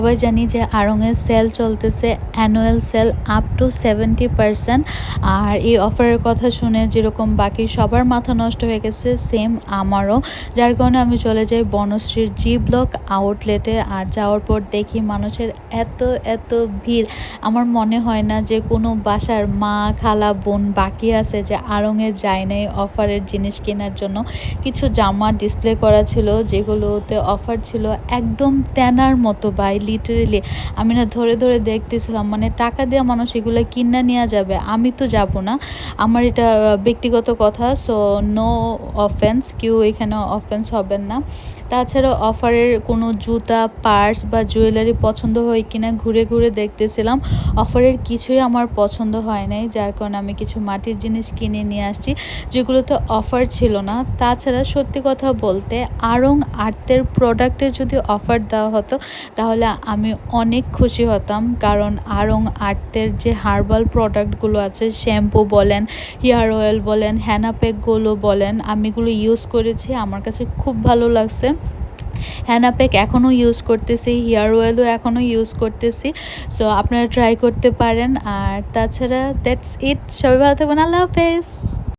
সবাই জানি যে আড়ংয়ের সেল চলতেছে, অ্যানুয়াল সেল আপ টু 70%। আর এই অফারের কথা শুনে যেরকম বাকি সবার মাথা নষ্ট হয়ে গেছে, সেম আমারও। যার কারণে আমি চলে যাই বনশ্রীর জি ব্লক আউটলেটে। আর যাওয়ার পর দেখি মানুষের এত এত ভিড়, আমার মনে হয় না যে কোনো বাসার মা খালা বোন বাকি আছে যে আড়ংয়ে যায় নাই অফারের জিনিস কেনার জন্য। কিছু জামা ডিসপ্লে করা ছিল যেগুলোতে অফার ছিল একদম তেনার মতো বাই, লিটারেলি আমি না ধরে ধরে দেখতেছিলাম, মানে টাকা দিয়ে মানুষ এগুলো কিনা নেওয়া যাবে, আমি তো যাব না। আমার এটা ব্যক্তিগত কথা, সো নো অফেন্স, কেউ এখানে অফেন্স হবেন না। তাছাড়া অফারের কোনো জুতা পার্স বা জুয়েলারি পছন্দ হয় কিনা ঘুরে ঘুরে দেখতেছিলাম, অফারের কিছুই আমার পছন্দ হয় নাই। যার কারণে আমি কিছু মাটির জিনিস কিনে নিয়ে আসছি যেগুলোতে অফার ছিল না। তাছাড়া সত্যি কথা বলতে আড়ং আর্তের প্রোডাক্টে যদি অফার দেওয়া হতো তাহলে আমি অনেক খুশি হতাম, কারণ আড়ং আর্তের যে হার্বাল প্রোডাক্টগুলো আছে, শ্যাম্পু বলেন, হেয়ার অয়েল বলেন, হ্যানাপ্যাকগুলো বলেন, আমি এগুলো ইউজ করেছি, আমার কাছে খুব ভালো লাগছে। হ্যানাপ্যাক এখনও ইউজ করতেছি, হেয়ার অয়েলও এখনও ইউজ করতেছি। সো আপনারা ট্রাই করতে পারেন। আর তাছাড়া দ্যাটস ইট, সবাই ভালো থাকবেন, আল্লাহ হাফেজ।